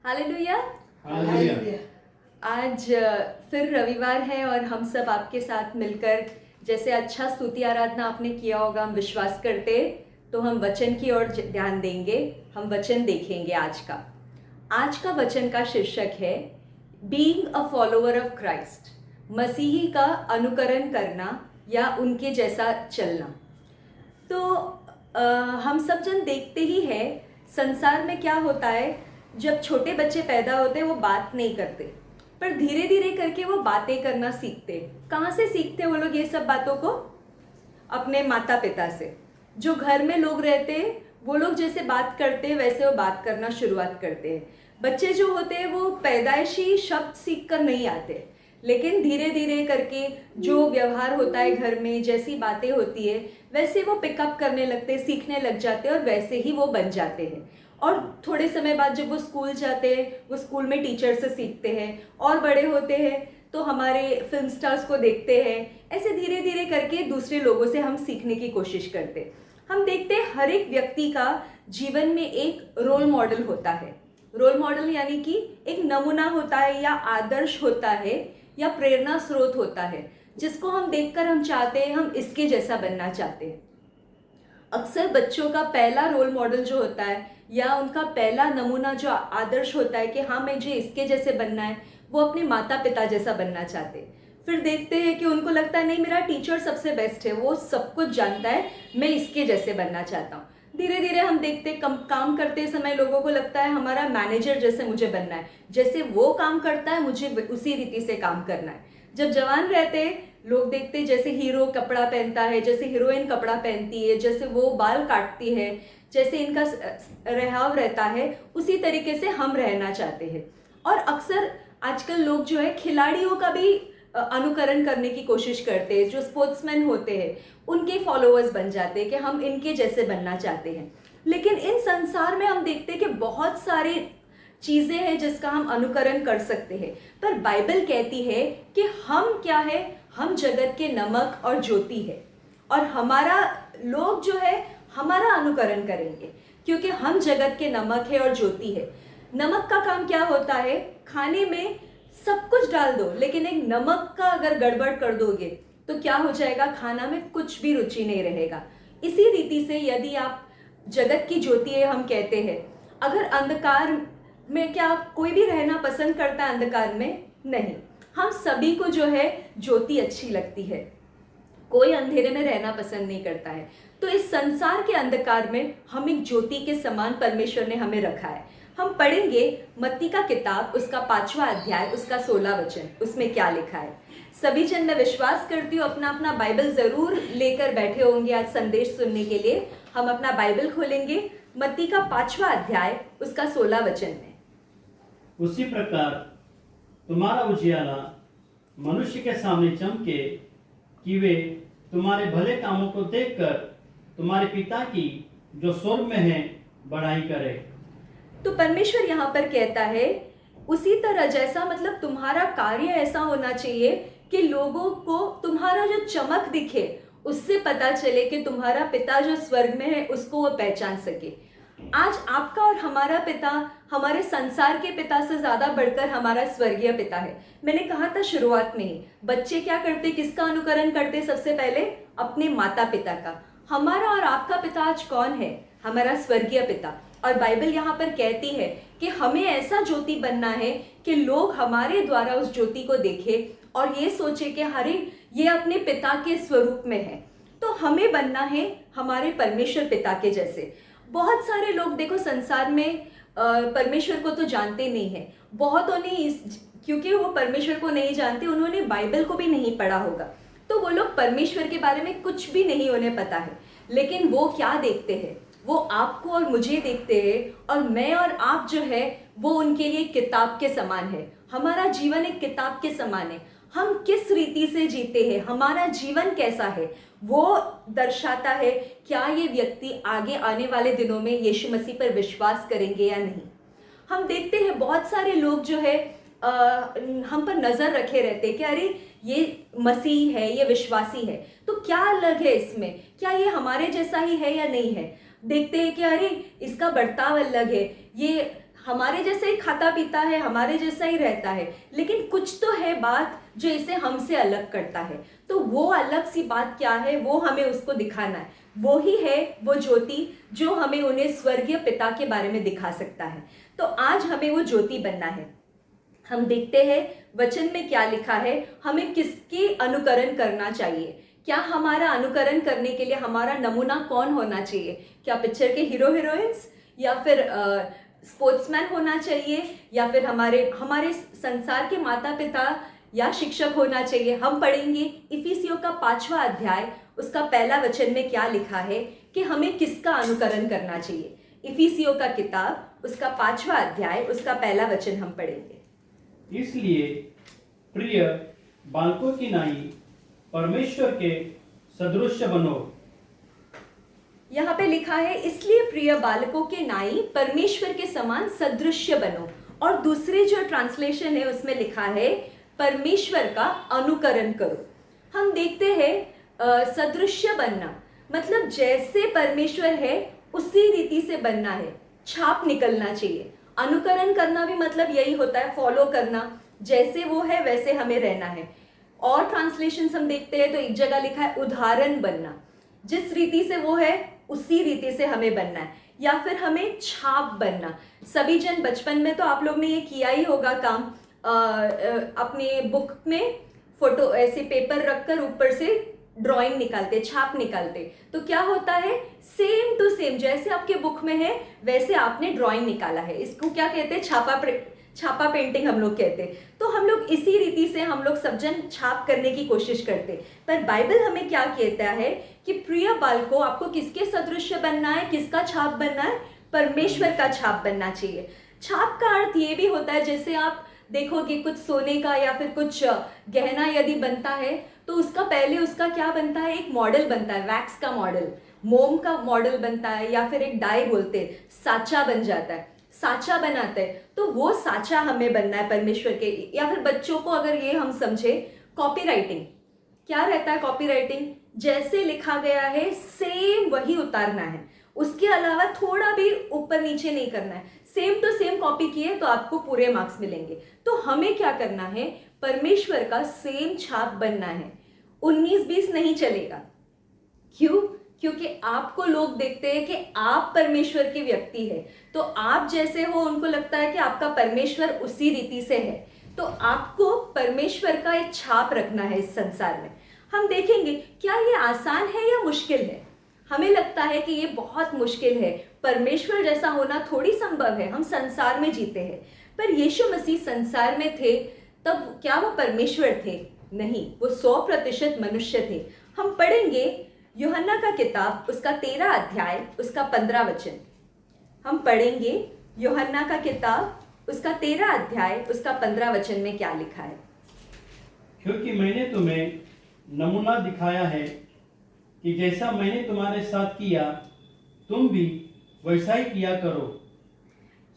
Hallelujah. Hallelujah. आज फिर रविवार है और हम सब आपके साथ मिलकर जैसे अच्छा स्तुति आराधना आपने किया होगा, हम विश्वास करते, तो हम वचन की ओर ध्यान देंगे। हम वचन देखेंगे आज का वचन का शीर्षक है being a follower of Christ, मसीही का अनुकरण करना या उनके जैसा चलना। तो हम सब जन देखते ही हैं संसार में क्या होता है। जब छोटे बच्चे पैदा होते हैं वो बात नहीं करते, पर धीरे धीरे करके वो बातें करना सीखते। कहाँ से सीखते वो लोग ये सब बातों को? अपने माता पिता से। जो घर में लोग रहते हैं वो लोग जैसे बात करते हैं वैसे वो बात करना शुरुआत करते हैं। बच्चे जो होते हैं वो पैदाइशी शब्द सीख कर नहीं आते, लेकिन धीरे धीरे करके जो व्यवहार होता है घर में, जैसी बातें होती है वैसे वो पिकअप करने लगते हैं, सीखने लग जाते हैं और वैसे ही वो बन जाते हैं। और थोड़े समय बाद जब वो स्कूल जाते हैं वो स्कूल में टीचर से सीखते हैं, और बड़े होते हैं तो हमारे फिल्म स्टार्स को देखते हैं। ऐसे धीरे धीरे करके दूसरे लोगों से हम सीखने की कोशिश करते हैं। हम देखते हैं हर एक व्यक्ति का जीवन में एक रोल मॉडल होता है। रोल मॉडल यानी कि एक नमूना होता है या आदर्श होता है या प्रेरणा स्रोत होता है, जिसको हम देखकर हम चाहते हैं हम इसके जैसा बनना चाहते हैं। अक्सर बच्चों का पहला रोल मॉडल जो होता है या उनका पहला नमूना जो आदर्श होता है कि हाँ मुझे इसके जैसे बनना है, वो अपने माता पिता जैसा बनना चाहते हैं। फिर देखते हैं कि उनको लगता है नहीं मेरा टीचर सबसे बेस्ट है, वो सब कुछ जानता है, मैं इसके जैसे बनना चाहता हूँ। धीरे धीरे हम देखते काम करते समय लोगों को लगता है हमारा मैनेजर जैसे मुझे बनना है, जैसे वो काम करता है मुझे उसी रीति से काम करना है। जब जवान रहते लोग देखते जैसे हीरो कपड़ा पहनता है, जैसे हीरोइन कपड़ा पहनती है, जैसे वो बाल काटती है, जैसे इनका रहन रहता है, उसी तरीके से हम रहना चाहते हैं। और अक्सर आजकल लोग जो है खिलाड़ियों का भी अनुकरण करने की कोशिश करते हैं। जो स्पोर्ट्समैन होते हैं उनके फॉलोअर्स बन जाते हैं कि हम इनके जैसे बनना चाहते हैं। लेकिन इन संसार में हम देखते हैं कि बहुत सारे चीज़ें हैं जिसका हम अनुकरण कर सकते हैं, पर बाइबल कहती है कि हम क्या है, हम जगत के नमक और ज्योति है, और हमारा लोग जो है हमारा अनुकरण करेंगे क्योंकि हम जगत के नमक है और ज्योति है। नमक का काम क्या होता है? खाने में सब कुछ डाल दो, लेकिन एक नमक का अगर गड़बड़ कर दोगे तो क्या हो जाएगा? खाना में कुछ भी रुचि नहीं रहेगा। इसी रीति से यदि आप जगत की ज्योति है, हम कहते हैं, अगर अंधकार में क्या कोई भी रहना पसंद करता है? अंधकार में नहीं। हम सभी को जो है ज्योति अच्छी लगती है, कोई अंधेरे में रहना पसंद नहीं करता है। तो इस संसार के अंधकार में हम एक ज्योति के समान परमेश्वर ने हमें रखा है। हम पढ़ेंगे मत्ती का किताब, उसका 5वां अध्याय, उसका 16 वचन, उसमें क्या लिखा है। सभी जन, मैं विश्वास करती हूँ अपना अपना बाइबल जरूर लेकर बैठे होंगे आज संदेश सुनने के लिए। हम अपना बाइबल खोलेंगे मत्ती का 5वां अध्याय, उसका 16 वचन में। उसी प्रकार तुम्हारा उजियाला मनुष्य के सामने चमके कि वे तुम्हारे भले कामों को देखकर तुम्हारे पिता की जो स्वर्ग में है बढ़ाई करे। तो परमेश्वर यहाँ पर कहता है उसी तरह, जैसा मतलब तुम्हारा कार्य ऐसा होना चाहिए कि लोगों को तुम्हारा जो चमक दिखे, उससे पता चले कि तुम्हारा पिता जो स्वर्ग में है उसको वो पहचान सके। आज आपका और हमारा पिता हमारे संसार के पिता से ज्यादा बढ़कर हमारा स्वर्गीय पिता है। मैंने कहा था शुरुआत में ही, बच्चे क्या करते, किसका अनुकरण करते? सबसे पहले अपने माता पिता का। हमारा और आपका पिता आज कौन है? हमारा स्वर्गीय पिता। और बाइबल यहाँ पर कहती है कि हमें ऐसा ज्योति बनना है कि लोग हमारे द्वारा उस ज्योति को देखें और ये सोचे कि अरे ये अपने पिता के स्वरूप में है। तो हमें बनना है हमारे परमेश्वर पिता के जैसे। बहुत सारे लोग देखो संसार में परमेश्वर को तो जानते नहीं है। बहुतों ने क्योंकि वो परमेश्वर को नहीं जानते, उन्होंने बाइबल को भी नहीं पढ़ा होगा, तो वो लोग परमेश्वर के बारे में कुछ भी नहीं उन्हें पता है। लेकिन वो क्या देखते हैं? वो आपको और मुझे देखते हैं, और मैं और आप जो है वो उनके लिए किताब के समान है। हमारा जीवन एक किताब के समान है। हम किस रीति से जीते हैं, हमारा जीवन कैसा है, वो दर्शाता है क्या ये व्यक्ति आगे आने वाले दिनों में यीशु मसीह पर विश्वास करेंगे या नहीं। हम देखते हैं बहुत सारे लोग जो है हम पर नजर रखे रहते हैं कि अरे ये मसीह है, ये विश्वासी है, तो क्या अलग है इसमें, क्या ये हमारे जैसा ही है या नहीं है। देखते हैं कि अरे इसका बर्ताव अलग है, ये हमारे जैसा ही खाता पीता है, हमारे जैसा ही रहता है, लेकिन कुछ तो है बात जो इसे हमसे अलग करता है। तो वो अलग सी बात क्या है, वो हमें उसको दिखाना है। वो ही है वो ज्योति जो हमें उन्हें स्वर्गीय पिता के बारे में दिखा सकता है। तो आज हमें वो ज्योति बनना है। हम देखते हैं वचन में क्या लिखा है, हमें किसकी अनुकरण करना चाहिए। क्या हमारा अनुकरण करने के लिए हमारा नमूना कौन होना चाहिए? क्या पिक्चर के हीरो हीरोइंस, या फिर स्पोर्ट्समैन होना चाहिए, या फिर हमारे संसार के माता पिता या शिक्षक होना चाहिए? हम पढ़ेंगे इफिसियों का 5वां अध्याय, उसका पहला वचन में क्या लिखा है कि हमें किसका अनुकरण करना चाहिए। इफिसियों का किताब, उसका 5वां अध्याय, उसका पहला वचन हम पढ़ेंगे। इसलिए प्रिय बालकों की नाई परमेश्वर के सदृश बनो। यहाँ पे लिखा है, इसलिए प्रिय बालकों के नाई परमेश्वर के समान सदृश्य बनो। और दूसरे जो ट्रांसलेशन है उसमें लिखा है, परमेश्वर का अनुकरण करो। हम देखते हैं सदृश्य बनना मतलब जैसे परमेश्वर है उसी रीति से बनना है, छाप निकलना चाहिए। अनुकरण करना भी मतलब यही होता है, फॉलो करना, जैसे वो है वैसे हमें रहना है। और ट्रांसलेशन हम देखते हैं तो एक जगह लिखा है उदाहरण बनना, जिस रीति से वो है उसी रीति से हमें बनना है। या फिर हमें छाप बनना। सभी जन बचपन में तो आप लोग ने ये किया ही होगा काम, अपने बुक में फोटो ऐसे पेपर रखकर ऊपर से ड्राइंग निकालते, छाप निकालते। तो क्या होता है, सेम टू सेम जैसे आपके बुक में है वैसे आपने ड्राइंग निकाला है। इसको क्या कहते हैं, छापा पेंटिंग हम लोग कहते हैं। तो हम लोग इसी रीति से हम लोग सब जन छाप करने की कोशिश करते। पर बाइबल हमें क्या कहता है कि प्रिय बालकों, आपको किसके सदृश्य बनना है, किसका छाप बनना है? परमेश्वर का छाप बनना चाहिए। छाप का अर्थ ये भी होता है, जैसे आप देखोगे कुछ सोने का या फिर कुछ गहना यदि बनता है तो उसका पहले उसका क्या बनता है, एक मॉडल बनता है, वैक्स का मॉडल, मोम का मॉडल बनता है, या फिर एक डाई बोलते हैं, साचा बन जाता है, साचा बनाते हैं। तो वो साचा हमें बनना है परमेश्वर के। या फिर बच्चों को अगर ये हम समझे, कॉपीराइटिंग क्या रहता है? कॉपीराइटिंग जैसे लिखा गया है सेम वही उतारना है, उसके अलावा थोड़ा भी ऊपर नीचे नहीं करना है। सेम टू सेम कॉपी किए तो आपको पूरे मार्क्स मिलेंगे। तो हमें क्या करना है, परमेश्वर का सेम छाप बनना है। 19-20 नहीं चलेगा। क्यों? क्योंकि आपको लोग देखते हैं कि आप परमेश्वर के व्यक्ति है, तो आप जैसे हो उनको लगता है कि आपका परमेश्वर उसी रीति से है। तो आपको परमेश्वर का एक छाप रखना है इस संसार में। हम देखेंगे क्या ये आसान है या मुश्किल है। हमें लगता है कि ये बहुत मुश्किल है, परमेश्वर जैसा होना थोड़ी संभव है, हम संसार में जीते हैं। पर यीशु मसीह संसार में थे तब क्या वो परमेश्वर थे? नहीं, वो 100% मनुष्य थे। हम पढ़ेंगे यूहन्ना का किताब, उसका 13 अध्याय, उसका 15 वचन। हम पढ़ेंगे यूहन्ना का किताब, उसका 13 अध्याय, उसका 15 वचन में क्या लिखा है। क्योंकि मैंने तुम्हें नमूना दिखाया है कि जैसा मैंने तुम्हारे साथ किया तुम भी वैसा ही किया करो।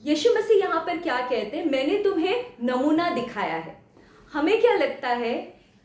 यीशु मसीह यहाँ पर क्या कहते हैं, मैंने तुम्हें नमूना दिखाया है। हमें क्या लगता है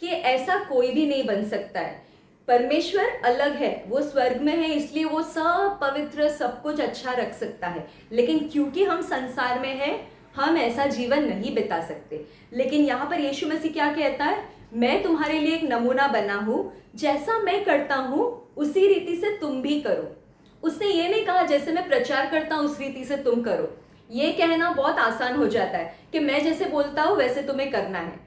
कि ऐसा कोई भी नहीं बन सकता है। परमेश्वर अलग है, वो स्वर्ग में है, इसलिए वो सब पवित्र, सब कुछ अच्छा रख सकता है। लेकिन क्योंकि हम संसार में हैं, हम ऐसा जीवन नहीं बिता सकते। लेकिन यहाँ पर यीशु मसीह क्या कहता है, मैं तुम्हारे लिए एक नमूना बना हूँ, जैसा मैं करता हूँ उसी रीति से तुम भी करो। उसने ये नहीं कहा जैसे मैं प्रचार करता हूँ उस रीति से तुम करो। ये कहना बहुत आसान हो जाता है कि मैं जैसे बोलता हूँ वैसे तुम्हें करना है।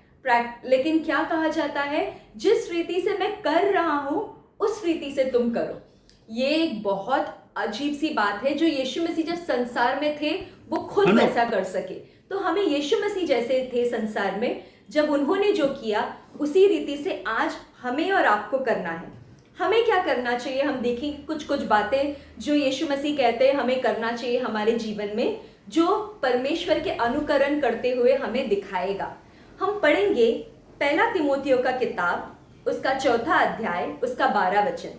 लेकिन क्या कहा जाता है, जिस रीति से मैं कर रहा हूँ उस रीति से तुम करो। ये एक बहुत अजीब सी बात है जो यीशु मसीह जब संसार में थे वो खुद वैसा कर सके। तो हमें यीशु मसीह जैसे थे संसार में, जब उन्होंने जो किया उसी रीति से आज हमें और आपको करना है। हमें क्या करना चाहिए, हम देखेंगे कुछ बातें जो यीशु मसीह कहते हैं हमें करना चाहिए हमारे जीवन में, जो परमेश्वर के अनुकरण करते हुए हमें दिखाएगा। हम पढ़ेंगे पहला तिमोथियों का किताब, उसका 4 अध्याय, उसका 12 वचन।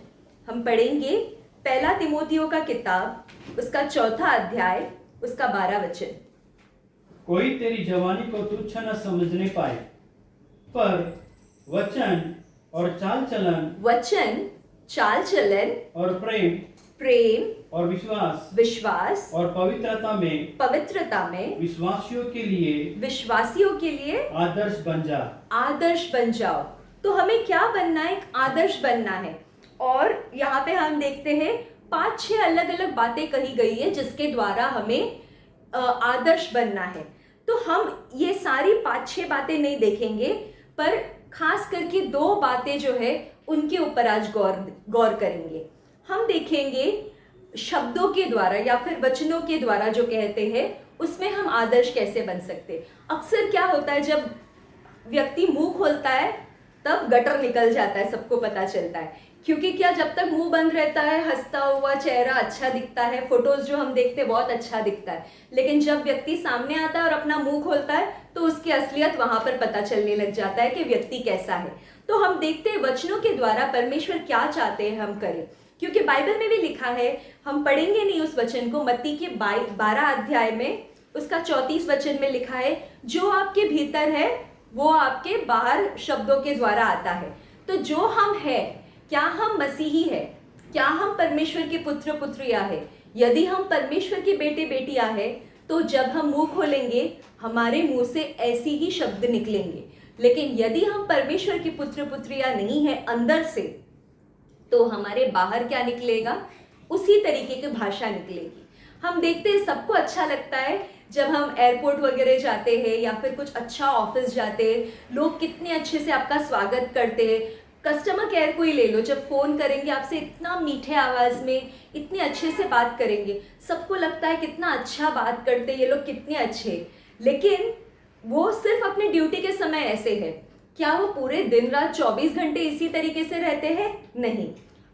हम पढ़ेंगे पहला तिमोथियों का किताब, उसका 4 अध्याय, उसका 12 वचन। कोई तेरी जवानी को तुच्छ न समझने पाए, पर वचन और चाल चलन और प्रेम प्रेम और विश्वास और पवित्रता में विश्वासियों के लिए आदर्श बन जाओ। तो हमें क्या बनना है? एक आदर्श बनना है। और यहाँ पे हम देखते हैं 5-6 अलग अलग बातें कही गई है जिसके द्वारा हमें आदर्श बनना है। तो हम ये सारी 5-6 बातें नहीं देखेंगे, पर खास करके 2 बातें जो है उनके ऊपर आज गौर करेंगे। हम देखेंगे शब्दों के द्वारा या फिर वचनों के द्वारा जो कहते हैं उसमें हम आदर्श कैसे बन सकते। अक्सर क्या होता है, जब व्यक्ति मुंह खोलता है तब गटर निकल जाता है, सबको पता चलता है। क्योंकि क्या, जब तक मुंह बंद रहता है हंसता हुआ चेहरा अच्छा दिखता है, फोटोज जो हम देखते हैं बहुत अच्छा दिखता है, लेकिन जब व्यक्ति सामने आता है और अपना मुंह खोलता है तो उसकी असलियत वहां पर पता चलने लग जाता है कि व्यक्ति कैसा है। तो हम देखते हैं वचनों के द्वारा परमेश्वर क्या चाहते हैं हम करें, क्योंकि बाइबल में भी लिखा है, हम पढ़ेंगे नहीं उस वचन को, मत्ती के 12 अध्याय में उसका 34 वचन में लिखा है, जो आपके भीतर है वो आपके बाहर शब्दों के द्वारा आता है। तो जो हम है, क्या हम मसीही है, क्या हम परमेश्वर के पुत्र पुत्रियां है? यदि हम परमेश्वर की बेटे बेटियां है तो जब हम मुंह खोलेंगे हमारे मुंह से ऐसी ही शब्द निकलेंगे। लेकिन यदि हम परमेश्वर के पुत्र पुत्रियां नहीं है अंदर से, तो हमारे बाहर क्या निकलेगा? उसी तरीके की भाषा निकलेगी। हम देखते हैं सबको अच्छा लगता है जब हम एयरपोर्ट वगैरह जाते हैं या फिर कुछ अच्छा ऑफिस जाते हैं, लोग कितने अच्छे से आपका स्वागत करते हैं। कस्टमर केयर को ही ले लो, जब फ़ोन करेंगे आपसे इतना मीठे आवाज़ में इतने अच्छे से बात करेंगे, सबको लगता है कितना अच्छा बात करते हैं ये लोग, कितने अच्छे। लेकिन वो सिर्फ अपनी ड्यूटी के समय ऐसे है, क्या वो पूरे दिन रात 24 घंटे इसी तरीके से रहते हैं? नहीं।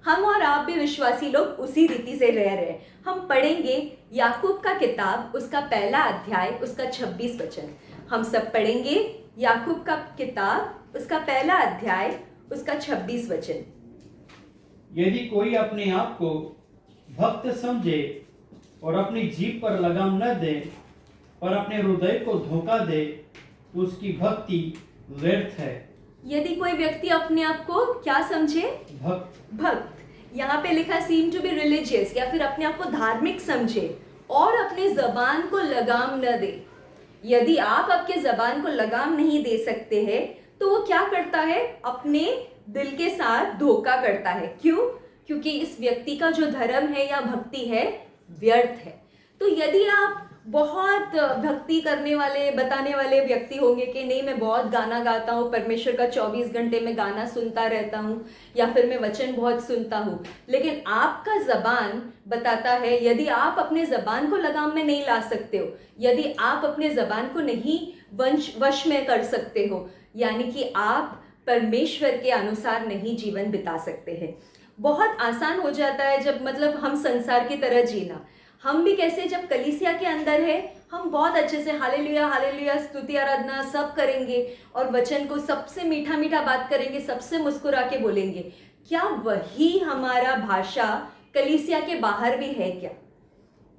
हम और आप भी विश्वासी लोग उसी रीति से रह रहे हैं। हम पढ़ेंगे याकूब का किताब, उसका 1 अध्याय, उसका 26 वचन। हम सब पढ़ेंगे याकूब का किताब, उसका 1 अध्याय, उसका 26 वचन। यदि कोई अपने आप को भक्त समझे और अपनी जीभ पर लगाम न दे पर अपने हृदय को धोखा दे तो उसकी भक्ति व्यर्थ है। यदि कोई व्यक्ति अपने आप को क्या समझे? भक्त। यहाँ पे लिखा सीम टू बी रिलीजियस, या फिर अपने आप को धार्मिक समझे और अपने जबान को लगाम न दे। यदि आप आपके जबान को लगाम नहीं दे सकते हैं तो वो क्या करता है? अपने दिल के साथ धोखा करता है। क्यों? क्योंकि इस व्यक्ति का जो धर्म है या भक्ति है व्यर्थ है। तो यदि आप बहुत भक्ति करने वाले, बताने वाले व्यक्ति होंगे कि नहीं मैं बहुत गाना गाता हूँ, परमेश्वर का 24 घंटे में गाना सुनता रहता हूँ, या फिर मैं वचन बहुत सुनता हूँ, लेकिन आपका जबान बताता है, यदि आप अपने जबान को लगाम में नहीं ला सकते हो, यदि आप अपने जबान को नहीं वश में कर सकते हो, यानी कि आप परमेश्वर के अनुसार नहीं जीवन बिता सकते हैं। बहुत आसान हो जाता है जब मतलब हम संसार की तरह जीना। हम भी कैसे, जब कलीसिया के अंदर है हम बहुत अच्छे से हालेलुया हालेलुया स्तुति आराधना सब करेंगे और वचन को सबसे मीठा मीठा बात करेंगे, सबसे मुस्कुरा के बोलेंगे। क्या वही हमारा भाषा कलीसिया के बाहर भी है क्या?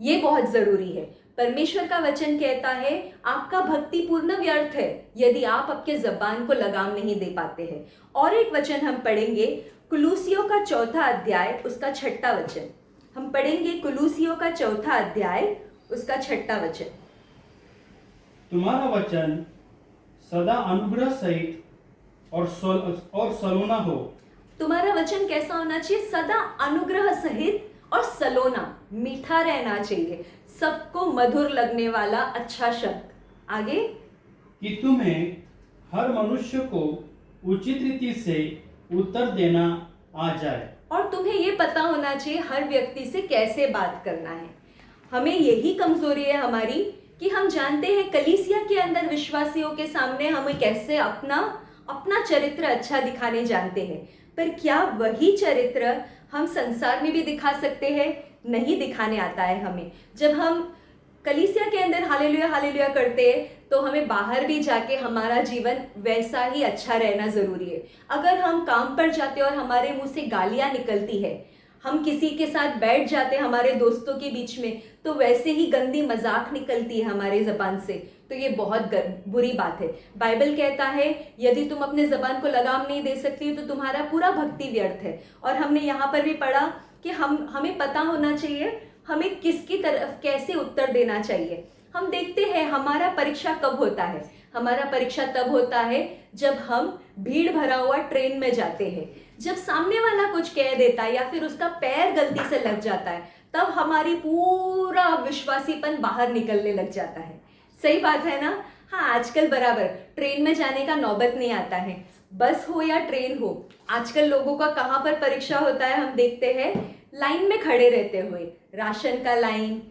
ये बहुत ज़रूरी है। परमेश्वर का वचन कहता है आपका भक्ति पूर्ण व्यर्थ है यदि आप आपके जबान को लगाम नहीं दे पाते हैं। और एक वचन हम पढ़ेंगे कुलूसियों का 4 अध्याय, उसका 6 वचन। हम पढ़ेंगे कुलूसियों का 4 अध्याय, उसका 6 वचन। तुम्हारा वचन सदा अनुग्रह सहित और सलोना हो। तुम्हारा वचन कैसा होना चाहिए? सदा अनुग्रह सहित और सलोना, मीठा रहना चाहिए, सबको मधुर लगने वाला अच्छा शब्द। आगे, कि तुम्हें हर मनुष्य को उचित रीति से उत्तर देना आ जाए। और तुम्हें ये पता होना चाहिए हर व्यक्ति से कैसे बात करना है। हमें यही कमजोरी है हमारी कि हम जानते हैं कलीसिया के अंदर विश्वासियों के सामने हमें कैसे अपना चरित्र अच्छा दिखाने जानते हैं, पर क्या वही चरित्र हम संसार में भी दिखा सकते हैं? नहीं दिखाने आता है हमें। जब हम कलीसिया के अंदर हालेलुया हालेलुया करते हैं तो हमें बाहर भी जाके हमारा जीवन वैसा ही अच्छा रहना ज़रूरी है। अगर हम काम पर जाते हैं और हमारे मुंह से गालियाँ निकलती है, हम किसी के साथ बैठ जाते हैं हमारे दोस्तों के बीच में तो वैसे ही गंदी मजाक निकलती है हमारे ज़बान से, तो ये बहुत बुरी बात है। बाइबल कहता है यदि तुम अपने ज़बान को लगाम नहीं दे सकती हो तो तुम्हारा पूरा भक्ति व्यर्थ है। और हमने यहाँ पर भी पढ़ा कि हमें पता होना चाहिए हमें किसकी तरफ कैसे उत्तर देना चाहिए। हम देखते हैं हमारा परीक्षा कब होता है, हमारा परीक्षा तब होता है जब हम भीड़ भरा हुआ ट्रेन में जाते हैं, जब सामने वाला कुछ कह देता है या फिर उसका पैर गलती से लग जाता है, तब हमारी पूरा विश्वासीपन बाहर निकलने लग जाता है। सही बात है ना? हाँ, आजकल बराबर ट्रेन में जाने का नौबत नहीं आता है, बस हो या ट्रेन हो। आजकल लोगों का कहाँ पर परीक्षा होता है हम देखते हैं, लाइन में खड़े रहते हुए, राशन का लाइन,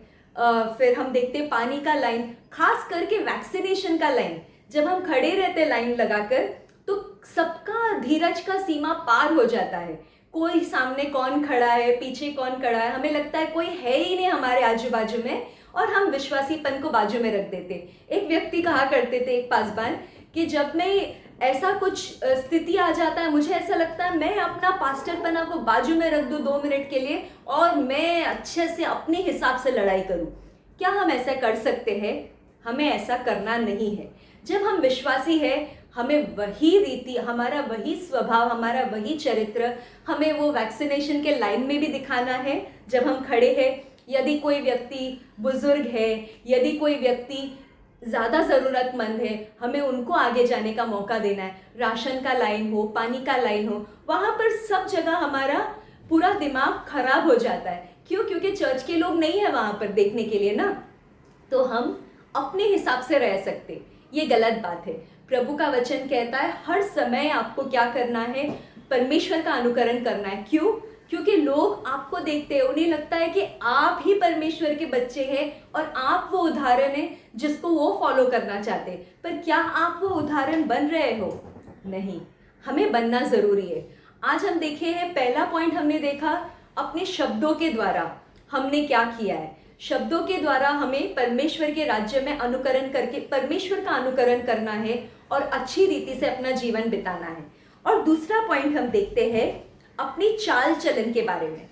फिर हम देखते हैं पानी का लाइन, खास करके वैक्सीनेशन का लाइन। जब हम खड़े रहते लाइन लगाकर तो सबका धीरज का सीमा पार हो जाता है। कोई सामने कौन खड़ा है, पीछे कौन खड़ा है, हमें लगता है कोई है ही नहीं हमारे आजू बाजू में, और हम विश्वासीपन को बाजू में रख देते। एक व्यक्ति कहा करते थे, एक पासवान, कि जब मैं ऐसा कुछ स्थिति आ जाता है, मुझे ऐसा लगता है मैं अपना पास्टरपना को बाजू में रख दूं 2 मिनट के लिए और मैं अच्छे से अपने हिसाब से लड़ाई करूं। क्या हम ऐसा कर सकते हैं? हमें ऐसा करना नहीं है। जब हम विश्वासी है, हमें वही रीति, हमारा वही स्वभाव, हमारा वही चरित्र हमें वो वैक्सीनेशन के लाइन में भी दिखाना है जब हम खड़े हैं। यदि कोई व्यक्ति बुजुर्ग है, यदि कोई व्यक्ति ज़्यादा ज़रूरतमंद है, हमें उनको आगे जाने का मौका देना है। राशन का लाइन हो, पानी का लाइन हो, वहाँ पर सब जगह हमारा पूरा दिमाग खराब हो जाता है। क्यों? क्योंकि चर्च के लोग नहीं है वहाँ पर देखने के लिए ना, तो हम अपने हिसाब से रह सकते, ये गलत बात है। प्रभु का वचन कहता है हर समय आपको क्या करना है? परमेश्वर का अनुकरण करना है। क्यों? क्योंकि लोग आपको देखते हैं, उन्हें लगता है कि आप ही परमेश्वर के बच्चे हैं और आप वो उदाहरण हैं जिसको वो फॉलो करना चाहते हैं। पर क्या आप वो उदाहरण बन रहे हो? नहीं, हमें बनना ज़रूरी है। आज हम देखे हैं, पहला पॉइंट हमने देखा अपने शब्दों के द्वारा हमने क्या किया है। शब्दों के द्वारा हमें परमेश्वर के राज्य में अनुकरण करके परमेश्वर का अनुकरण करना है और अच्छी रीति से अपना जीवन बिताना है। और दूसरा पॉइंट हम देखते हैं अपनी चाल चलन के बारे में।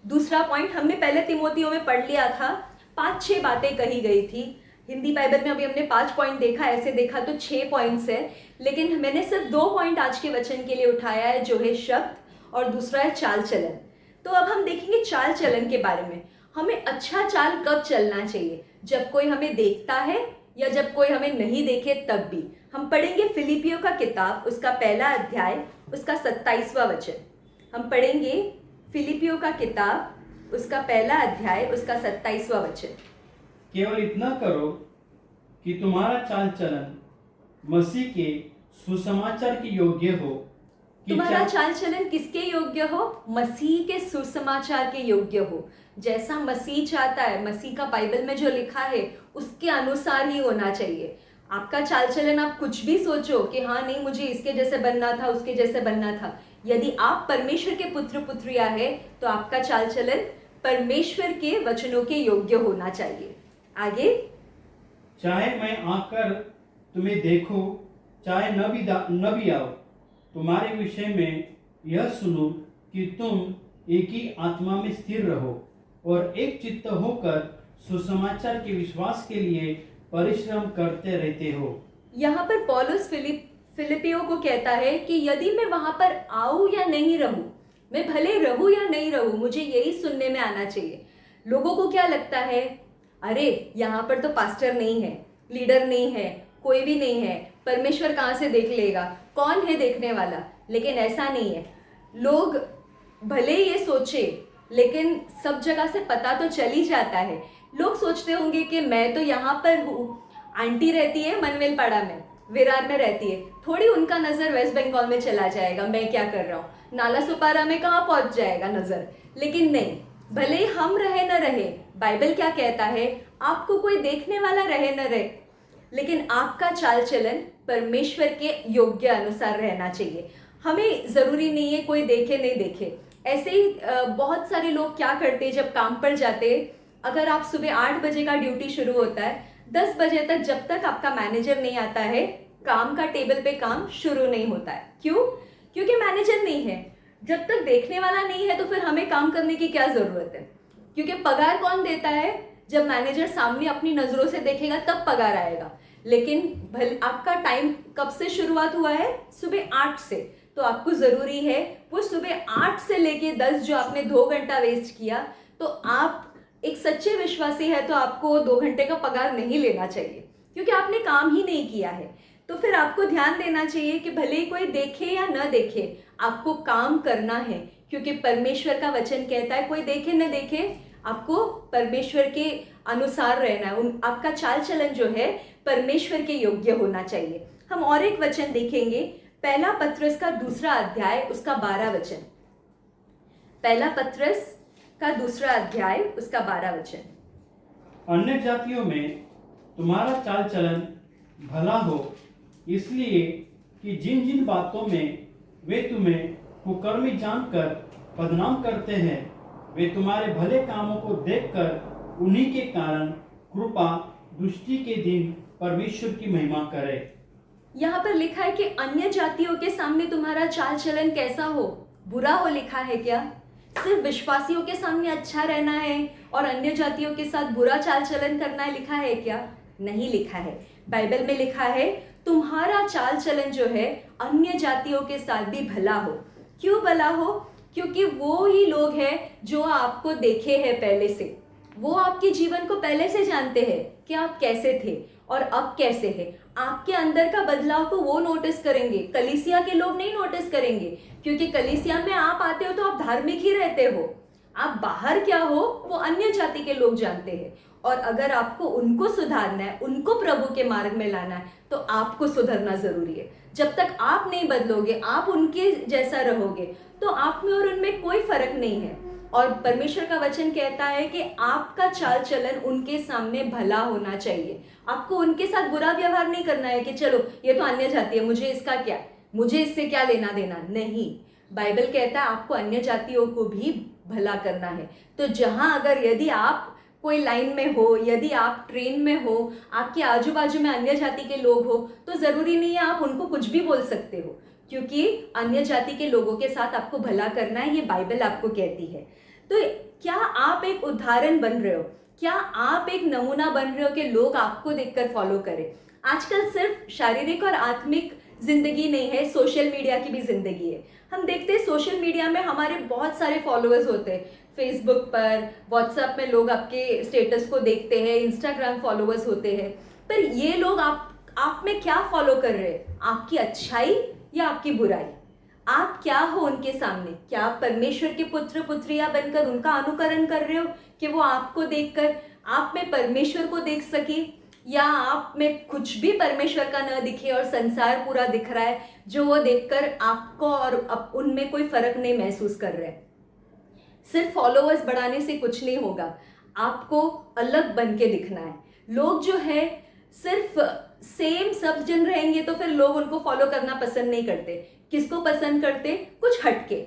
दूसरा पॉइंट हमने पहले तिमोथियों में पढ़ लिया था, 5-6 बातें कही गई थी। हिंदी बाइबल में अभी हमने 5 पॉइंट देखा, ऐसे देखा तो 6 पॉइंट्स है, लेकिन मैंने सिर्फ 2 पॉइंट आज के वचन के लिए उठाया है, जो है शब्द और दूसरा है चाल चलन। तो अब हम देखेंगे चाल चलन के बारे में। हमें अच्छा चाल कब चलना चाहिए? जब कोई हमें देखता है या जब कोई हमें नहीं देखे तब भी। हम पढ़ेंगे फिलिपियों का किताब, उसका पहला अध्याय, उसका 27वां वचन। हम पढ़ेंगे फिलिपियों का किताब, उसका पहला अध्याय, उसका 27वां वचन। केवल इतना करो कि तुम्हारा चाल चलन मसीह के सुसमाचार के योग्य हो। तुम्हारा चाल चलन किसके योग्य हो? मसीह के सुसमाचार के योग्य हो। जैसा मसीह चाहता है, मसीह का बाइबल में जो लिखा है उसके अनुसार ही होना चाहिए। आपका चाल चलन, आप कुछ भी सोचो कि हाँ नहीं मुझे इसके जैसे बनना था, उसके जैसे बनना था, यदि आप परमेश्वर के पुत्र पुत्रिया है तो आपका चाल चलन परमेश्वर के वचनों के योग्य होना चाहिए। आगे, चाहे मैं आकर तुम्हें देखूं, चाहे न भी आओ, तुम्हारे विषय में यह सुनो कि तुम एक ही आत्मा में स्थिर रहो और एक चित्त होकर सुसमाचार के विश्वास के लिए परिश्रम करते रहते हो। यहाँ पर पौलुस फिलिपियों को कहता है कि यदि मैं वहां पर आऊं या नहीं रहूं, मैं भले रहूं या नहीं रहूं, मुझे यही सुनने में आना चाहिए। लोगों को क्या लगता है, अरे यहाँ पर तो पास्टर नहीं है, लीडर नहीं है, कोई भी नहीं है, परमेश्वर कहाँ से देख लेगा, कौन है देखने वाला? लेकिन ऐसा नहीं है। लोग भले ये सोचे, लेकिन सब जगह से पता तो चल ही जाता है। लोग सोचते होंगे कि मैं तो यहाँ पर हूँ, आंटी रहती है मनवेलपाड़ा में, विरार में रहती है, थोड़ी उनका नज़र वेस्ट बंगाल में चला जाएगा, मैं क्या कर रहा हूँ, नाला सुपारा में कहाँ पहुँच जाएगा नज़र। लेकिन नहीं, भले ही हम रहे न रहे, बाइबल क्या कहता है, आपको कोई देखने वाला रहे न रहे, लेकिन आपका चाल चलन परमेश्वर के योग्य अनुसार रहना चाहिए। हमें ज़रूरी नहीं है कोई देखे नहीं देखे। ऐसे ही बहुत सारे लोग क्या करते हैं, जब काम पर जाते, अगर आप सुबह 8 बजे का ड्यूटी शुरू होता है, 10 बजे तक जब तक आपका मैनेजर नहीं आता है, काम का टेबल पे काम शुरू नहीं होता है। क्यों? क्योंकि मैनेजर नहीं है। जब तक देखने वाला नहीं है तो फिर हमें काम करने की क्या ज़रूरत है? क्योंकि पगार कौन देता है? जब मैनेजर सामने अपनी नज़रों से देखेगा तब पगार आएगा। लेकिन आपका टाइम कब से शुरुआत हुआ है? सुबह 8 से। तो आपको ज़रूरी है वो सुबह 8 से लेके 10 जो आपने 2 घंटा वेस्ट किया, तो आप एक सच्चे विश्वासी है तो आपको 2 घंटे का पगार नहीं लेना चाहिए, क्योंकि आपने काम ही नहीं किया है। तो फिर आपको ध्यान देना चाहिए कि भले ही कोई देखे या न देखे, आपको काम करना है, क्योंकि परमेश्वर का वचन कहता है कोई देखे न देखे, आपको परमेश्वर के अनुसार रहना है। आपका चाल चलन जो है परमेश्वर के योग्य होना चाहिए। हम और एक वचन देखेंगे, पहला पत्रस का 2 अध्याय उसका 12 वचन। पहला पत्रस का 2 अध्याय उसका 12 वचन। अन्य जातियों में तुम्हारा चाल चलन भला हो, इसलिए कि जिन जिन बातों में वे तुम्हें कुकर्मी जानकर बदनाम करते हैं, वे तुम्हारे भले कामों को देखकर उन्हीं के कारण कृपा दृष्टि के दिन परमेश्वर की महिमा करे। यहाँ पर लिखा है कि अन्य जातियों के सामने तुम्हारा चाल चलन कैसा हो, बुरा हो लिखा है क्या? सिर्फ विश्वासियों के सामने अच्छा रहना है और अन्य जातियों के साथ बुरा चाल चलन करना है लिखा है क्या? नहीं लिखा है। बाइबल में लिखा है तुम्हारा चाल चलन जो है अन्य जातियों के साथ भी भला हो। क्यों भला हो? क्योंकि वो ही लोग हैं जो आपको देखे हैं पहले से, वो आपके जीवन को पहले से जानते हैं कि आप कैसे थे और अब कैसे हैं। आपके अंदर का बदलाव को वो नोटिस करेंगे, कलीसिया के लोग नहीं नोटिस करेंगे, क्योंकि कलीसिया में आप आते हो तो आप धार्मिक ही रहते हो। आप बाहर क्या हो वो अन्य जाति के लोग जानते हैं, और अगर आपको उनको सुधारना है, उनको प्रभु के मार्ग में लाना है, तो आपको सुधरना जरूरी है। जब तक आप नहीं बदलोगे, आप उनके जैसा रहोगे, तो आप में और उनमें कोई फर्क नहीं है। और परमेश्वर का वचन कहता है कि आपका चाल चलन उनके सामने भला होना चाहिए। आपको उनके साथ बुरा व्यवहार नहीं करना है कि चलो ये तो अन्य जाति है, मुझे इसका क्या, मुझे इससे क्या लेना देना। नहीं, बाइबल कहता है आपको अन्य जातियों को भी भला करना है। तो जहां अगर यदि आप कोई लाइन में हो, यदि आप ट्रेन में हो, आपके आजू बाजू में अन्य जाति के लोग हो, तो ज़रूरी नहीं है आप उनको कुछ भी बोल सकते हो, क्योंकि अन्य जाति के लोगों के साथ आपको भला करना है, ये बाइबल आपको कहती है। तो क्या आप एक उदाहरण बन रहे हो? क्या आप एक नमूना बन रहे हो कि लोग आपको देखकर फॉलो करें? आजकल सिर्फ शारीरिक और आत्मिक जिंदगी नहीं है, सोशल मीडिया की भी जिंदगी है। हम देखते हैं सोशल मीडिया में हमारे बहुत सारे फॉलोअर्स होते हैं, फेसबुक पर, व्हाट्सएप में लोग आपके स्टेटस को देखते हैं, इंस्टाग्राम फॉलोअर्स होते हैं। पर ये लोग आप में क्या फॉलो कर रहे हैं? आपकी अच्छाई या आपकी बुराई? आप क्या हो उनके सामने? क्या आप परमेश्वर के पुत्र पुत्रियां बनकर उनका अनुकरण कर रहे हो कि वो आपको देखकर आप में परमेश्वर को देख सके, या आप में कुछ भी परमेश्वर का न दिखे और संसार पूरा दिख रहा है जो वो देखकर आपको और उनमें कोई फर्क नहीं महसूस कर रहे हैं? सिर्फ फॉलोअर्स बढ़ाने से कुछ नहीं होगा, आपको अलग बन के दिखना है। लोग जो है सिर्फ सेम सब जन रहेंगे तो फिर लोग उनको फॉलो करना पसंद नहीं करते। किसको पसंद करते? कुछ हटके।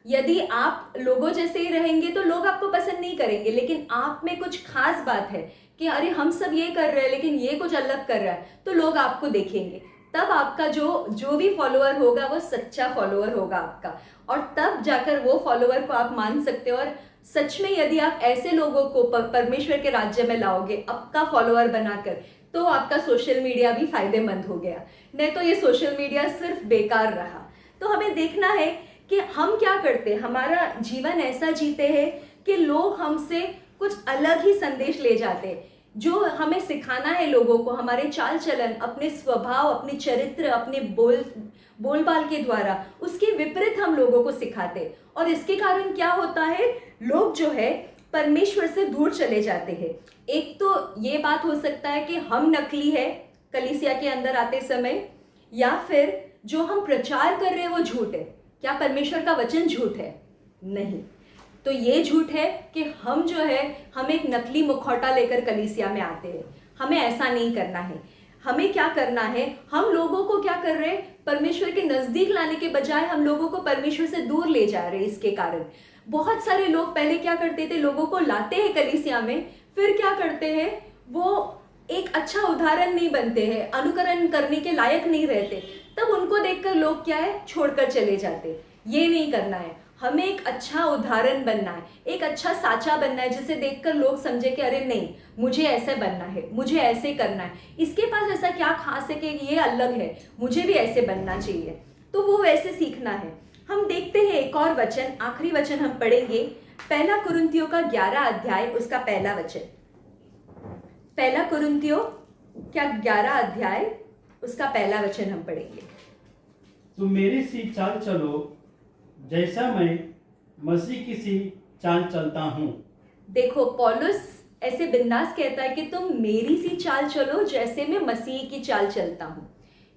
यदि आप लोगों जैसे ही रहेंगे तो लोग आपको पसंद नहीं करेंगे, लेकिन आप में कुछ खास बात है कि अरे हम सब ये कर रहे हैं लेकिन ये कुछ अलग कर रहा है, तो लोग आपको देखेंगे। तब आपका जो भी फॉलोअर होगा वो सच्चा फॉलोअर होगा आपका, और तब जाकर वो फॉलोअर को आप मान सकते हो। और सच में यदि आप ऐसे लोगों को परमेश्वर के राज्य में लाओगे आपका फॉलोअर बनाकर, तो आपका सोशल मीडिया भी फायदेमंद हो गया, नहीं तो ये सोशल मीडिया सिर्फ बेकार रहा। तो हमें देखना है कि हम क्या करते हैं, हमारा जीवन ऐसा जीते हैं कि लोग हमसे कुछ अलग ही संदेश ले जाते हैं। जो हमें सिखाना है लोगों को, हमारे चाल चलन, अपने स्वभाव, अपने चरित्र, अपने बोलबाल के द्वारा, उसके विपरीत हम लोगों को सिखाते, और इसके कारण क्या होता है, लोग जो है परमेश्वर से दूर चले जाते हैं। एक तो ये बात हो सकता है कि हम नकली है कलीसिया के अंदर आते समय, या फिर जो हम प्रचार कर रहे हैं वो झूठ है। क्या परमेश्वर का वचन झूठ है? नहीं। तो ये झूठ है कि हम जो है हम एक नकली मुखौटा लेकर कलीसिया में आते हैं। हमें ऐसा नहीं करना है। हमें क्या करना है, हम लोगों को क्या कर रहे हैं, परमेश्वर के नज़दीक लाने के बजाय हम लोगों को परमेश्वर से दूर ले जा रहे हैं। इसके कारण बहुत सारे लोग पहले क्या करते थे, लोगों को लाते हैं कलीसिया में, फिर क्या करते हैं, वो एक अच्छा उदाहरण नहीं बनते हैं, अनुकरण करने के लायक नहीं रहते, तब उनको देखकर लोग क्या है, छोड़कर चले जाते। ये नहीं करना है, हमें एक अच्छा उदाहरण बनना है, एक अच्छा साचा बनना है, जिसे देखकर लोग समझे कि अरे नहीं, मुझे ऐसे बनना है, मुझे ऐसे करना है, इसके पास ऐसा क्या खास है कि ये अलग है, मुझे भी ऐसे बनना चाहिए। तो वो वैसे सीखना है। हम देखते हैं एक और वचन, आखिरी वचन हम पढ़ेंगे, पहला कुरिन्थियों का 11 अध्याय उसका पहला वचन। पहला कुरिन्थियों क्या 11 अध्याय उसका पहला वचन हम पढ़ेंगे। तुम मेरी सी चाल चलो जैसा मैं मसीह की सी चाल चलता हूँ। देखो पौलुस ऐसे बिंदास कहता है कि तुम मेरी सी चाल चलो जैसे मैं मसीह की चाल चलता हूँ।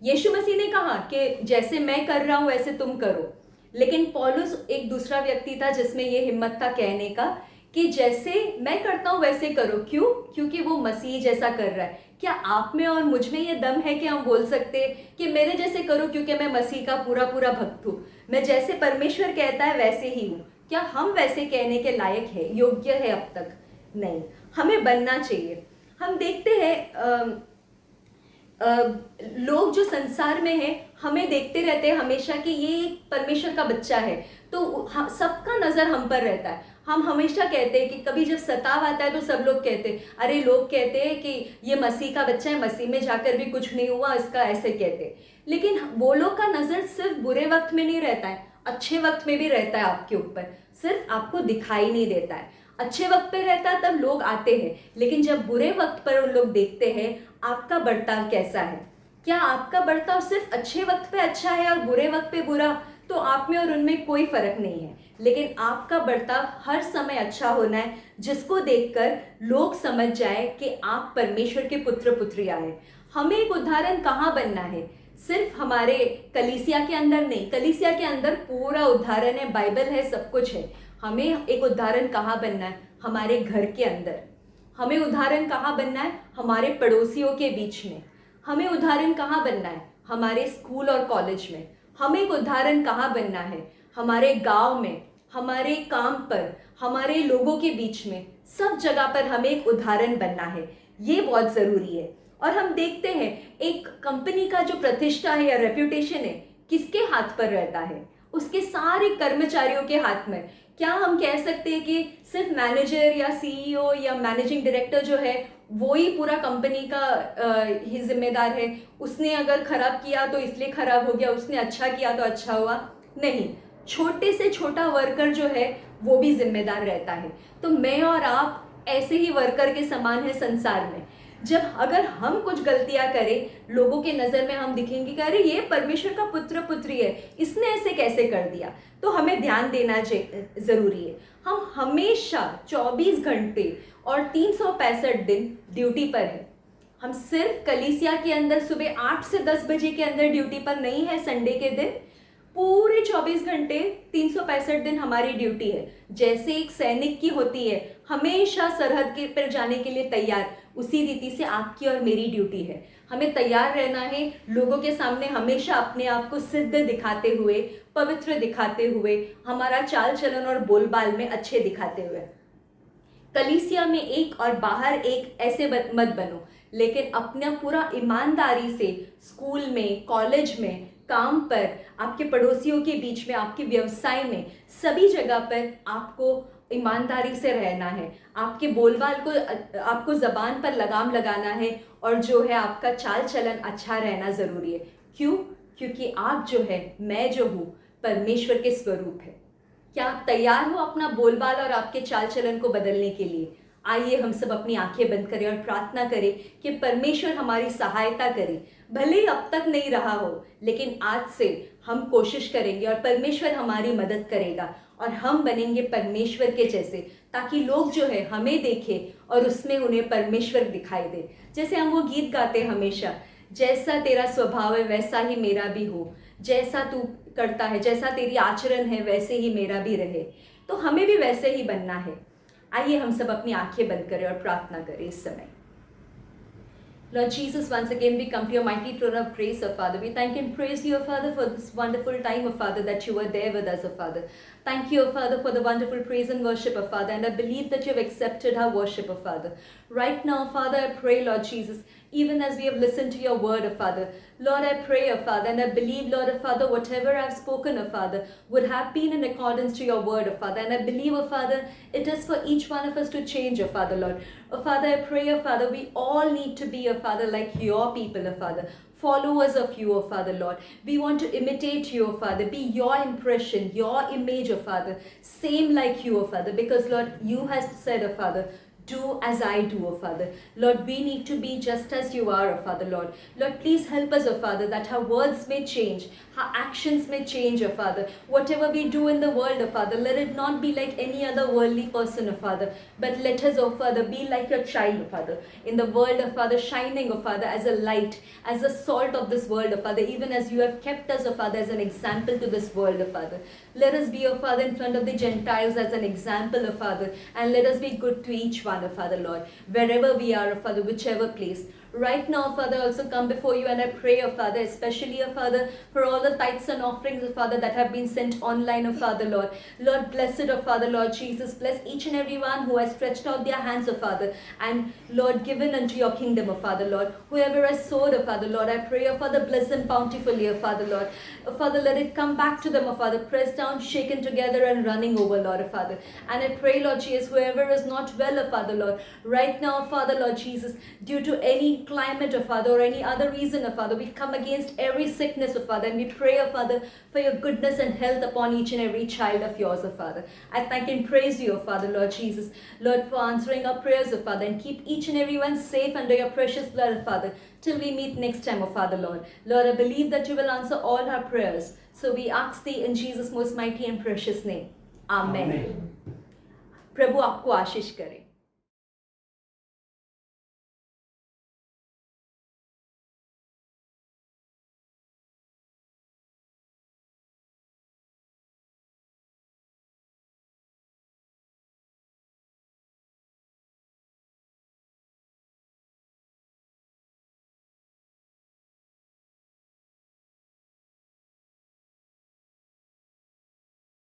यीशु मसीह ने कहा कि जैसे मैं कर रहा हूँ वैसे तुम करो, लेकिन पौलुस एक दूसरा व्यक्ति था जिसमें ये हिम्मत था कहने का कि जैसे मैं करता हूँ वैसे करो। क्यों? क्योंकि वो मसीह जैसा कर रहा है। क्या आप में और मुझ में ये दम है कि हम बोल सकते हैं कि मेरे जैसे करो क्योंकि मैं मसीह का पूरा पूरा भक्त हूँ, मैं जैसे परमेश्वर कहता है वैसे ही हूँ? क्या हम वैसे कहने के लायक है, योग्य है? अब तक नहीं, हमें बनना चाहिए। हम देखते हैं लोग जो संसार में हैं हमें देखते रहते हैं हमेशा कि ये एक परमेश्वर का बच्चा है, तो सबका नज़र हम पर रहता है। हम हमेशा कहते हैं कि कभी जब सताव आता है तो सब लोग कहते हैं, अरे लोग कहते हैं कि ये मसीह का बच्चा है, मसीह में जाकर भी कुछ नहीं हुआ इसका, ऐसे कहते हैं। लेकिन वो लोग का नज़र सिर्फ बुरे वक्त में नहीं रहता है, अच्छे वक्त में भी रहता है आपके ऊपर, सिर्फ आपको दिखाई नहीं देता है। अच्छे वक्त पे रहता है तब लोग आते हैं, लेकिन जब बुरे वक्त पर उन लोग देखते हैं आपका बर्ताव कैसा है। क्या आपका बर्ताव सिर्फ अच्छे वक्त पे अच्छा है और बुरे वक्त पे बुरा? तो आप में और उनमें कोई फर्क नहीं है, लेकिन आपका बर्ताव हर समय अच्छा होना है जिसको देखकर लोग समझ जाए कि आप परमेश्वर के पुत्र पुत्रियां हैं। हमें एक उदाहरण कहाँ बनना है? सिर्फ हमारे कलीसिया के अंदर नहीं, कलीसिया के अंदर पूरा उदाहरण है, बाइबल है, सब कुछ है। हमें एक उदाहरण कहाँ बनना है? हमारे घर के अंदर। हमें उदाहरण कहाँ बनना है? हमारे पड़ोसियों के बीच में। हमें उदाहरण कहाँ बनना है? हमारे स्कूल और कॉलेज में। हमें एक उदाहरण कहाँ बनना है? हमारे गांव में, हमारे काम पर, हमारे लोगों के बीच में, सब जगह पर हमें एक उदाहरण बनना है। ये बहुत ज़रूरी है। और हम देखते हैं एक कंपनी का जो प्रतिष्ठा है या रेप्यूटेशन है किसके हाथ पर रहता है? उसके सारे कर्मचारियों के हाथ में। क्या हम कह सकते हैं कि सिर्फ मैनेजर या सीईओ या मैनेजिंग डायरेक्टर जो है वो ही पूरा कंपनी का ही जिम्मेदार है? उसने अगर खराब किया तो इसलिए खराब हो गया, उसने अच्छा किया तो अच्छा हुआ? नहीं, छोटे से छोटा वर्कर जो है वो भी जिम्मेदार रहता है। तो मैं और आप ऐसे ही वर्कर के समान है संसार में। जब अगर हम कुछ गलतियां करें, लोगों के नज़र में हम दिखेंगे कि अरे ये परमेश्वर का पुत्र पुत्री है, इसने ऐसे कैसे कर दिया, तो हमें ध्यान देना ज़रूरी है। हम हमेशा 24 घंटे और 365 दिन ड्यूटी पर है। हम सिर्फ कलीसिया के अंदर सुबह 8 से 10 बजे के अंदर ड्यूटी पर नहीं है, संडे के दिन पूरे 24 घंटे 365 दिन हमारी ड्यूटी है। जैसे एक सैनिक की होती है हमेशा सरहद के पर जाने के लिए तैयार, उसी रीति से आपकी और मेरी ड्यूटी है। हमें तैयार रहना है, लोगों के सामने हमेशा अपने आप को सिद्ध दिखाते हुए, पवित्र दिखाते हुए, हमारा चाल चलन और बोलबाल में अच्छे दिखाते हुए। कलीसिया में एक और बाहर एक ऐसे मत बनो, लेकिन अपना पूरा ईमानदारी से स्कूल में, कॉलेज में, काम पर, आपके पड़ोसियों के बीच में, आपके व्यवसाय में, सभी जगह पर आपको ईमानदारी से रहना है। आपके बोलबाल को, आपको ज़बान पर लगाम लगाना है और जो है आपका चाल चलन अच्छा रहना ज़रूरी है। क्यों? क्योंकि आप जो है, मैं जो हूँ, परमेश्वर के स्वरूप है। क्या आप तैयार हो अपना बोलबाल और आपके चाल चलन को बदलने के लिए? आइए हम सब अपनी आंखें बंद करें और प्रार्थना करें कि परमेश्वर हमारी सहायता करे। भले ही अब तक नहीं रहा हो, लेकिन आज से हम कोशिश करेंगे और परमेश्वर हमारी मदद करेगा और हम बनेंगे परमेश्वर के जैसे, ताकि लोग जो है हमें देखें और उसमें उन्हें परमेश्वर दिखाई दे। जैसे हम वो गीत गाते हैं हमेशा, जैसा तेरा स्वभाव है वैसा ही मेरा भी हो, जैसा तू करता है, जैसा तेरी आचरण है वैसे ही मेरा भी रहे। तो हमें भी वैसे ही बनना है। आइए हम सब अपनी आंखें बंद करें और प्रार्थना करें इस समय। Lord Jesus, once again we come to your mighty throne of grace, O Father. We thank and praise you, O Father, for this wonderful time, O Father, that you were there with us, O Father. Thank you, O Father, for the wonderful praise and worship, O Father, and I believe that you have accepted our worship, O Father. Right now, Father, I pray, Lord Jesus, even as we have listened to your word, oh Father. Lord, I pray, oh Father, and I believe, Lord, oh Father, whatever I've spoken, oh Father, would have been in accordance to your word, oh Father. And I believe, oh Father, it is for each one of us to change, oh Father, Lord. Oh Father, I pray, oh Father, we all need to be, oh Father, like your people, oh Father. Followers of you, O Father, Lord. We want to imitate you, O Father. Be your impression, your image, O Father. Same like you, O Father. Because, Lord, you have said, O Father, do as I do, O Father. Lord, we need to be just as you are, O Father, Lord. Lord, please help us, O Father, that our words may change, our actions may change, O Father. Whatever we do in the world, O Father, let it not be like any other worldly person, O Father, but let us, O Father, be like your child, O Father, in the world, O Father, shining, O Father, as a light, as a salt of this world, O Father, even as you have kept us, O Father, as an example to this world, O Father. Let us be, O Father, in front of the Gentiles as an example, O Father, and let us be good to each one, O Father, Lord, wherever we are, O Father, whichever place. Right now, Father, I also come before you and I pray, O Father, especially, O Father, for all the tithes and offerings, O Father, that have been sent online, O Father, Lord. Lord, bless it, O Father, Lord Jesus. Bless each and every one who has stretched out their hands, O Father, and, Lord, given unto your kingdom, O Father, Lord. Whoever has sowed, O Father, Lord, I pray, O Father, bless them bountifully, O Father, Lord. O Father, let it come back to them, O Father, pressed down, shaken together, and running over, Lord, O Father. And I pray, Lord Jesus, whoever is not well, O Father, Lord, right now, Father, Lord Jesus, due to any climate, O Father, or any other reason, O Father, we come against every sickness, O Father, and we pray, O Father, for your goodness and health upon each and every child of yours, O Father. I thank and praise you, O Father, Lord Jesus, Lord, for answering our prayers, O Father, and keep each and every one safe under your precious blood, O Father, till we meet next time, O Father, Lord. Lord, I believe that you will answer all our prayers. So we ask thee in Jesus' most mighty and precious name. Amen. प्रभु आपको आशीष करे.